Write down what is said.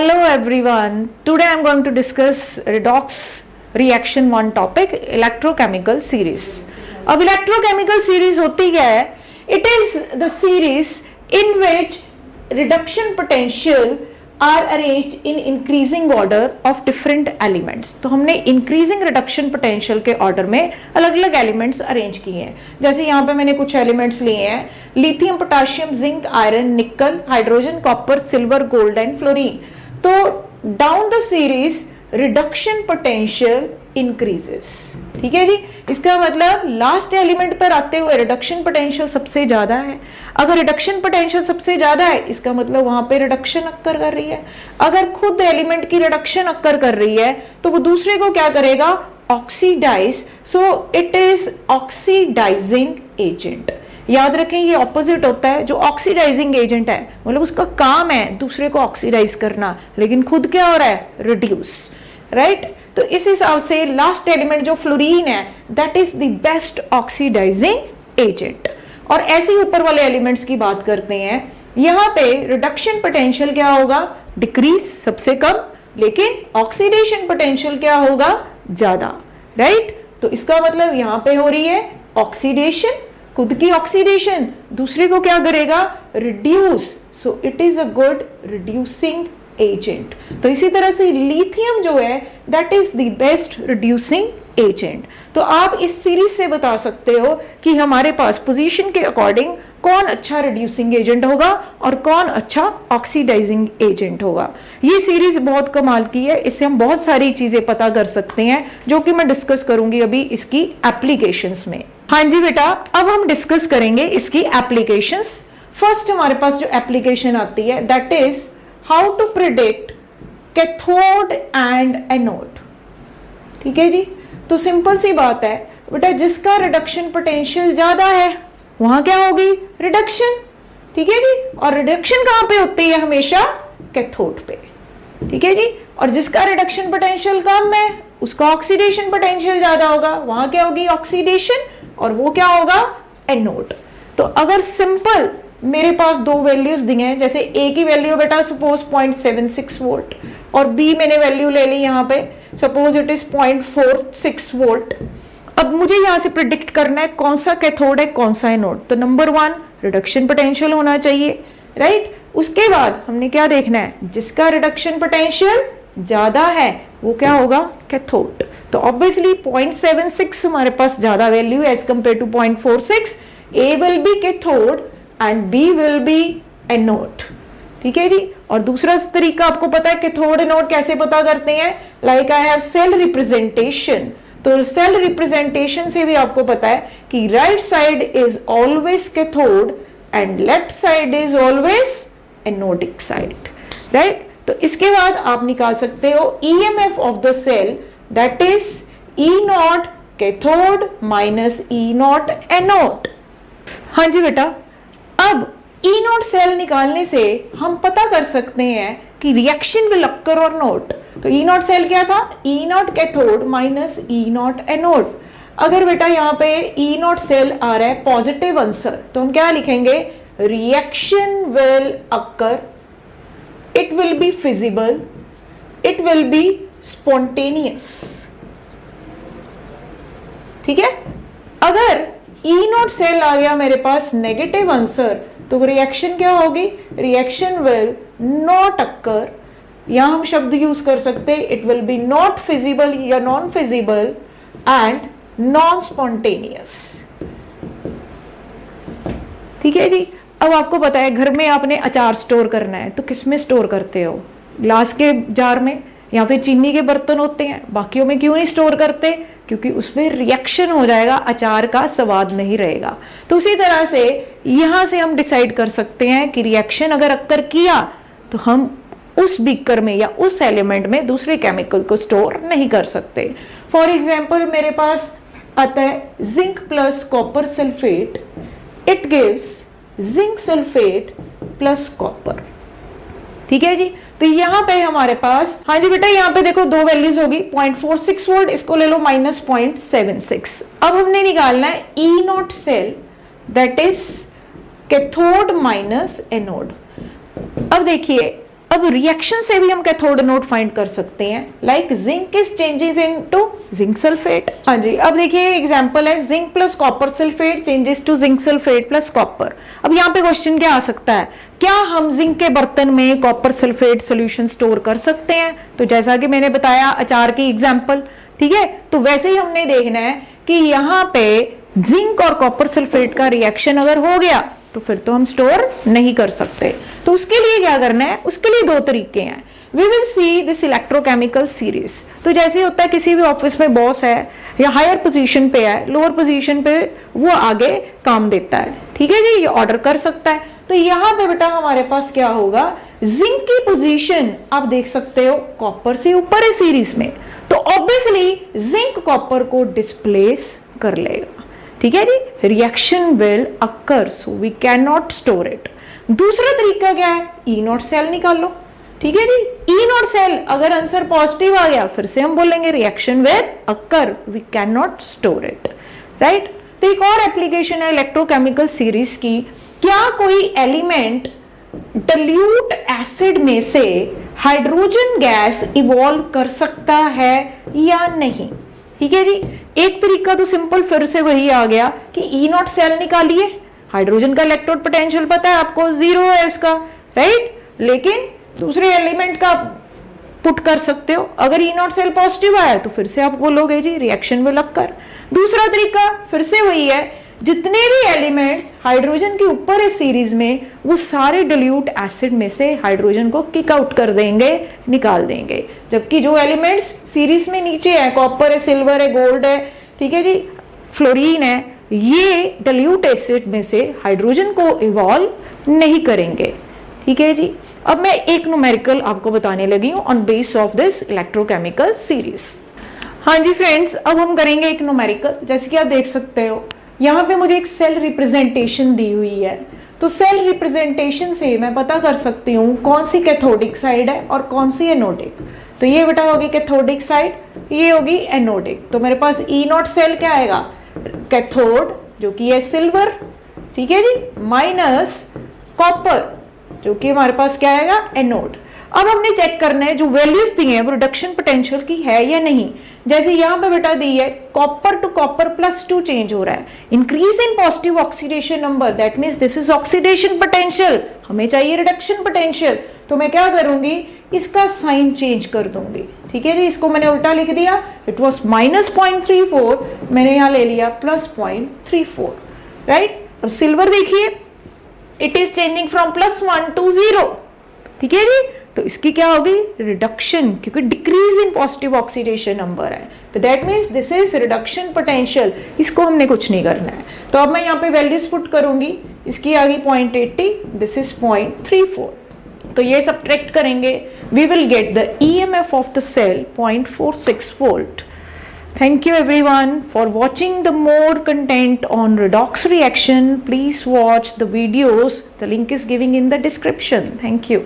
Hello everyone. Today I am going to discuss redox reaction one topic, electrochemical series. अब electrochemical series होती क्या है? It is the series in which reduction potential are arranged in increasing order of different elements. तो हमने increasing reduction potential के order में अलग अलग elements arrange किए हैं. जैसे यहाँ पे मैंने कुछ elements लिए हैं, lithium, potassium, zinc, iron, nickel, hydrogen, copper, silver, gold and fluorine. तो down the series reduction potential increases. ठीक है जी, इसका मतलब लास्ट एलिमेंट पर आते हुए रिडक्शन पोटेंशियल सबसे ज्यादा है. अगर रिडक्शन पोटेंशियल सबसे ज्यादा है इसका मतलब वहां पे रिडक्शन अक्कर कर रही है. अगर खुद एलिमेंट की रिडक्शन अक्कर कर रही है तो वो दूसरे को क्या करेगा? Oxidise. So it is oxidising agent. याद रखें ये ऑपोजिट होता है. जो ऑक्सीडाइजिंग एजेंट है मतलब उसका काम है दूसरे को ऑक्सीडाइज करना, लेकिन खुद क्या हो रहा है? रिड्यूस. राइट. तो इस हिसाब से लास्ट एलिमेंट जो फ्लोरीन है that is the best oxidising agent. और ऐसे ही ऊपर वाले एलिमेंट्स की बात करते हैं. यहां पे रिडक्शन पोटेंशियल क्या होगा? डिक्रीज, सबसे कम, लेकिन ऑक्सीडेशन पोटेंशियल क्या होगा? ज्यादा. राइट. तो इसका मतलब यहां पे हो रही है ऑक्सीडेशन, खुद की ऑक्सीडेशन, दूसरे को क्या करेगा? Reduce. So it is a good reducing agent. तो इसी तरह से लिथियम जो है that is the best reducing agent. तो आप इस सीरीज से बता सकते हो कि हमारे पास पोजीशन के अकॉर्डिंग कौन अच्छा रिड्यूसिंग एजेंट होगा और कौन अच्छा ऑक्सीडाइजिंग एजेंट होगा. ये सीरीज बहुत कमाल की है. इससे हम बहुत सारी चीजें पता कर सकते हैं जो कि मैं डिस्कस करूंगी अभी इसकी एप्लीकेशंस में. हाँ जी बेटा, अब हम डिस्कस करेंगे इसकी एप्लीकेशंस. फर्स्ट हमारे पास जो एप्लीकेशन आती है that is how to predict cathode and anode. ठीक है जी. तो सिंपल सी बात है बेटा, जिसका रिडक्शन पोटेंशियल ज्यादा है वहां क्या होगी? रिडक्शन. ठीक है जी. और रिडक्शन कहां पे होती है? हमेशा कैथोड पे. ठीक है जी. और जिसका रिडक्शन पोटेंशियल कम है उसका ऑक्सीडेशन पोटेंशियल ज्यादा होगा, वहां क्या होगी? ऑक्सीडेशन. और वो क्या होगा? एनोड. तो अगर सिंपल मेरे पास दो वैल्यूज दी हैं, जैसे ए की वैल्यू बेटा सपोज 0.76 वोल्ट और बी मैंने वैल्यू ले ली यहां पे सपोज इट इज 0.46 वोल्ट. अब मुझे यहां से प्रिडिक्ट करना है कौन सा कैथोड है कौन सा एनोड. तो नंबर 1 रिडक्शन पोटेंशियल होना चाहिए. राइट. उसके बाद हमने क्या देखना है? जिसका रिडक्शन पोटेंशियल ज्यादा है वो क्या होगा? कैथोड. तो ऑब्वियसली 0.76 हमारे पास ज्यादा वैल्यू है as compare to 0.46. A will be cathode and B will be anode. ठीक है जी. और दूसरा तरीका आपको पता है कैथोड एनोड कैसे पता करते हैं? Like I have cell representation. तो सेल रिप्रेजेंटेशन से भी आपको पता है कि right side is always cathode and left side is always anodic side. Right. तो इसके बाद आप निकाल सकते हो EMF of the cell that is E naught cathode minus E naught anode. हाँ जी बेटा. अब ई नॉट सेल निकालने से हम पता कर सकते हैं कि reaction will occur or not. तो ई नॉट सेल क्या था? E naught cathode minus E naught anode. अगर बेटा यहाँ पे ई नॉट सेल आ रहा है पॉजिटिव आंसर तो हम क्या लिखेंगे? Reaction will occur, it will be feasible, it will be spontaneous. ठीक है. अगर E नॉट सेल आ गया मेरे पास नेगेटिव आंसर तो रिएक्शन क्या होगी? Reaction will not occur. यहां हम शब्द यूज कर सकते it will be not feasible या non feasible and non spontaneous. ठीक है जी. अब आपको पता है घर में आपने अचार स्टोर करना है तो किस में स्टोर करते हो? ग्लास के जार में या फिर चीनी के बर्तन होते हैं. बाकियों में क्यों नहीं स्टोर करते? क्योंकि उसमें रिएक्शन हो जाएगा, अचार का स्वाद नहीं रहेगा. तो उसी तरह से यहां से हम डिसाइड कर सकते हैं कि रिएक्शन अगर अक्कर किया तो हम उस बीकर में या उस एलिमेंट में दूसरे केमिकल को स्टोर नहीं कर सकते. फॉर एग्जाम्पल मेरे पास आता है zinc plus copper sulphate. It gives zinc sulphate plus copper. ठीक है जी. तो यहां पे हमारे पास, हाँ जी बेटा, यहां पे देखो दो वैल्यूज होगी 0.46 वोल्ट, इसको ले लो माइनस 0.76. अब हमने निकालना है E naught cell that is cathode minus anode. अब देखिए अब रिएक्शन से भी हम कैथोड एनोड फाइंड कर सकते हैं, like zinc is changes into zinc sulphate. हाँ जी, अब देखिए एग्जांपल है zinc plus copper sulphate changes to zinc sulphate plus copper. अब यहाँ पे क्वेश्चन क्या आ सकता है, क्या हम जिंक के बर्तन में कॉपर सल्फेट सोल्यूशन स्टोर कर सकते हैं? तो जैसा कि मैंने बताया अचार की एग्जाम्पल, ठीक है, तो वैसे ही हमने देखना है कि यहाँ पे जिंक और कॉपर सल्फेट का रिएक्शन अगर हो गया तो फिर तो हम स्टोर नहीं कर सकते। तो उसके लिए क्या करना है, उसके लिए दो तरीके हैं। We will see this electrochemical series. तो जैसे होता है किसी भी ऑफिस में बॉस है या हायर पोजीशन पे है, लोअर पोजीशन पे वो आगे काम देता है, ठीक है जी, ये ऑर्डर कर सकता है। तो यहाँ पे बेटा हमारे पास क्या होगा, जिंक की पोजीशन आप देख सकते हो कॉपर से ऊपर है सीरीज में, तो ऑब्वियसली जिंक कॉपर को डिस्प्लेस कर लेगा, ठीक है जी, reaction will occur, so we can not store it. दूसरा तरीका क्या है, ई नॉट सेल निकाल लो, ठीक है जी, ई नॉट सेल अगर आंसर पॉजिटिव आ गया फिर से हम बोलेंगे reaction will occur, we can not store it, right. तो एक और एप्लीकेशन है इलेक्ट्रोकेमिकल सीरीज की, क्या कोई एलिमेंट डाइल्यूट एसिड में से हाइड्रोजन गैस इवॉल्व कर सकता है या नहीं, ठीक है जी। एक तरीका तो सिंपल फिर से वही आ गया कि ई नॉट सेल निकालिए, हाइड्रोजन का इलेक्ट्रोड पोटेंशियल पता है आपको, 0 है उसका, राइट, लेकिन दूसरे एलिमेंट का पुट कर सकते हो। अगर ई नॉट सेल पॉजिटिव आया तो फिर से आप बोलोगे जी रिएक्शन विल अकर। दूसरा तरीका फिर से वही है, जितने भी एलिमेंट्स हाइड्रोजन के ऊपर है सीरीज में, वो सारे डाइल्यूट एसिड में से हाइड्रोजन को किक आउट कर देंगे, निकाल देंगे, जबकि जो एलिमेंट्स सीरीज में नीचे है, कॉपर है, सिल्वर है, गोल्ड है, ठीक है जी, फ्लोरीन है, ये डाइल्यूट एसिड में से हाइड्रोजन को इवॉल्व नहीं करेंगे, ठीक है जी। अब मैं एक न्यूमेरिकल आपको बताने लगी हूं on base of this electrochemical series. हाँ जी फ्रेंड्स, अब हम करेंगे एक न्यूमेरिकल। जैसे कि आप देख सकते हो यहाँ पे मुझे एक सेल रिप्रेजेंटेशन दी हुई है, तो सेल रिप्रेजेंटेशन से मैं पता कर सकती हूँ कौन सी कैथोडिक साइड है और कौन सी एनोडिक। तो ये बेटा होगी कैथोडिक साइड, ये होगी एनोडिक। तो मेरे पास ई नॉट सेल क्या आएगा, कैथोड जो कि है सिल्वर, ठीक है जी, माइनस कॉपर जो कि हमारे पास क्या आएगा, एनोड। अब हमने चेक करना है जो वैल्यूज दी हैं वो रिडक्शन पोटेंशियल की है या नहीं। जैसे यहाँ पे बेटा दी है कॉपर टू कॉपर +2 चेंज हो रहा है, increase in positive oxidation number, that means this is oxidation potential, हमें चाहिए रिडक्शन पोटेंशियल। तो मैं क्या करूंगी, इसका साइन चेंज कर दूंगी, ठीक है जी, इसको मैंने उल्टा लिख दिया, इट वॉज -0.34, मैंने यहाँ ले लिया +0.34, राइट। अब सिल्वर देखिए, it is changing from +1 to 0, ठीक है जी, तो इसकी क्या होगी, रिडक्शन, क्योंकि decrease in positive oxidation number है, तो that means this is reduction potential, इसको हमने कुछ नहीं करना है। तो अब मैं यहाँ पे वैल्यूज पुट करूंगी, इसकी आ गई 0.80, दिस इज 0.34, तो ये सब्ट्रैक्ट करेंगे, we will get the EMF of the cell 0.46 volt. Thank you everyone for watching. The more content on redox reaction, please watch the videos. The link is given in the description. Thank you.